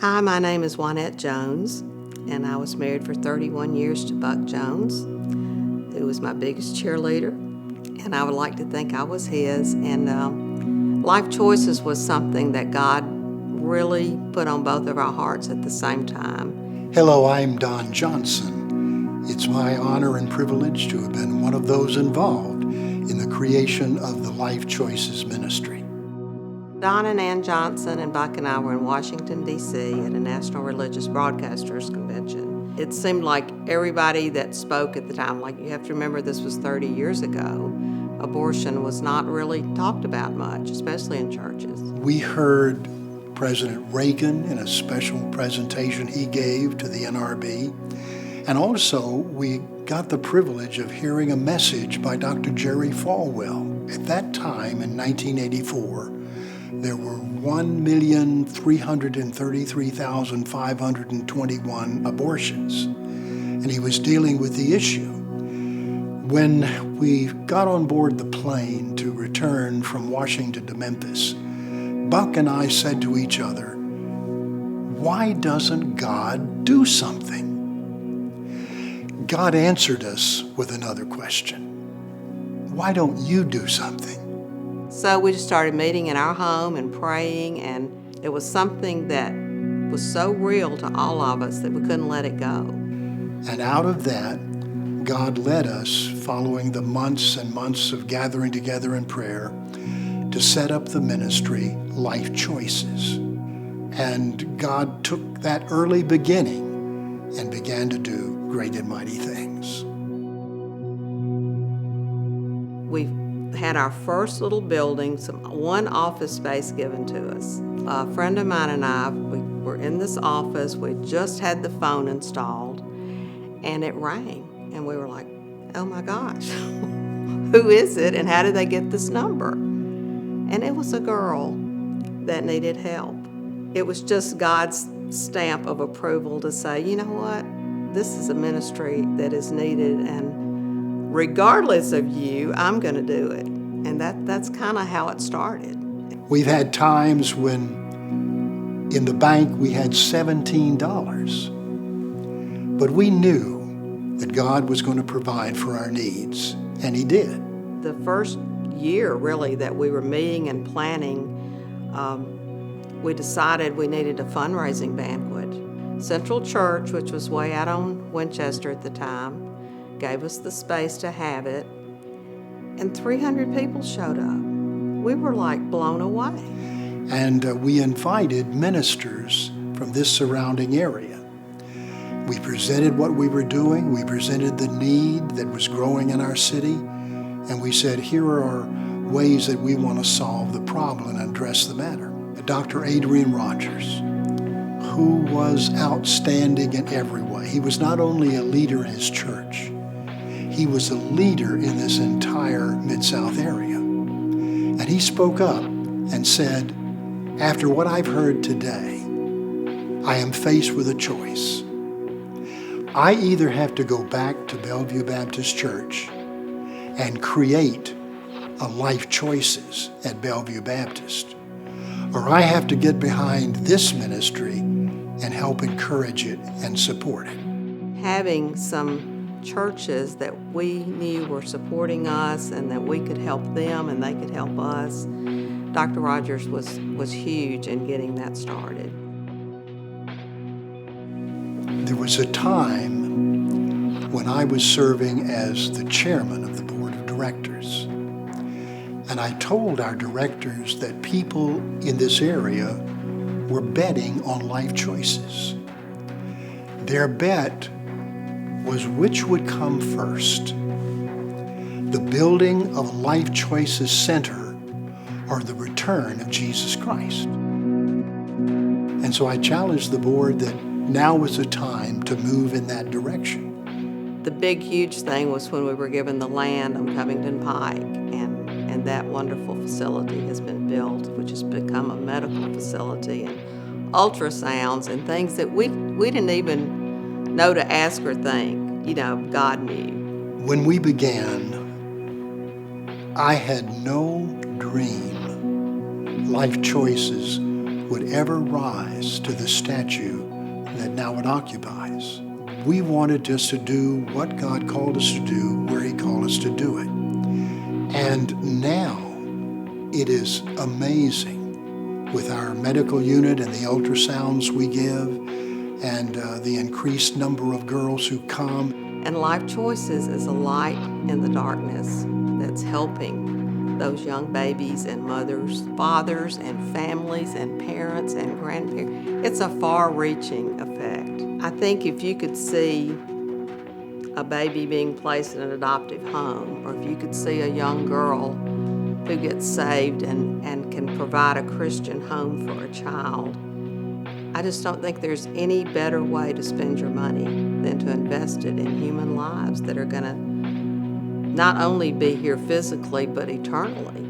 Hi, my name is Juanette Jones, and I was married for 31 years to Buck Jones, who was my biggest cheerleader, and I would like to think I was his. And Life Choices was something that God really put on both of our hearts at the same time. Hello, I'm Don Johnson. It's my honor and privilege to have been one of those involved in the creation of the Life Choices ministry. Don and Ann Johnson and Buck and I were in Washington, D.C. at a National Religious Broadcasters Convention. It seemed like everybody that spoke at the time, like you have to remember this was 30 years ago, abortion was not really talked about much, especially in churches. We heard President Reagan in a special presentation he gave to the NRB, and also we got the privilege of hearing a message by Dr. Jerry Falwell. At that time, in 1984, there were 1,333,521 abortions, and he was dealing with the issue. When we got on board the plane to return from Washington to Memphis, Buck and I said to each other, why doesn't God do something? God answered us with another question. Why don't you do something? So we just started meeting in our home and praying, and it was something that was so real to all of us that we couldn't let it go. And out of that, God led us, following the months and months of gathering together in prayer, to set up the ministry, Life Choices. And God took that early beginning and began to do great and mighty things. We had our first little building, one office space given to us. A friend of mine and I, we were in this office. We just had the phone installed, and it rang. And we were like, oh my gosh, who is it, and how did they get this number? And it was a girl that needed help. It was just God's stamp of approval to say, you know what, this is a ministry that is needed, and regardless of you, I'm going to do it. And that's kind of how it started. We've had times when in the bank we had $17, but we knew that God was going to provide for our needs, and He did. The first year, really, that we were meeting and planning, we decided we needed a fundraising banquet. Central Church, which was way out on Winchester at the time, gave us the space to have it, and 300 people showed up. We were like blown away. And we invited ministers from this surrounding area. We presented what we were doing. We presented the need that was growing in our city. And we said, here are ways that we want to solve the problem and address the matter. Dr. Adrian Rogers, who was outstanding in every way. He was not only a leader in his church, he was a leader in this entire Mid-South area. And he spoke up and said, after what I've heard today, I am faced with a choice. I either have to go back to Bellevue Baptist Church and create a Life Choices at Bellevue Baptist, or I have to get behind this ministry and help encourage it and support it. Having some churches that we knew were supporting us and that we could help them and they could help us, Dr. Rogers was huge in getting that started. There was a time when I was serving as the chairman of the board of directors, and I told our directors that people in this area were betting on Life Choices. Their bet was which would come first, the building of a Life Choices Center or the return of Jesus Christ. And so I challenged the board that now was the time to move in that direction. The big, huge thing was when we were given the land on Covington Pike, and that wonderful facility has been built, which has become a medical facility, and ultrasounds and things that we didn't even know to ask or think. God knew. When we began, I had no dream Life Choices would ever rise to the stature that now it occupies. We wanted just to do what God called us to do where He called us to do it. And now it is amazing with our medical unit and the ultrasounds we give and the increased number of girls who come. And Life Choices is a light in the darkness that's helping those young babies and mothers, fathers and families and parents and grandparents. It's a far-reaching effect. I think if you could see a baby being placed in an adoptive home, or if you could see a young girl who gets saved and can provide a Christian home for a child, I just don't think there's any better way to spend your money than to invest it in human lives that are going to not only be here physically, but eternally.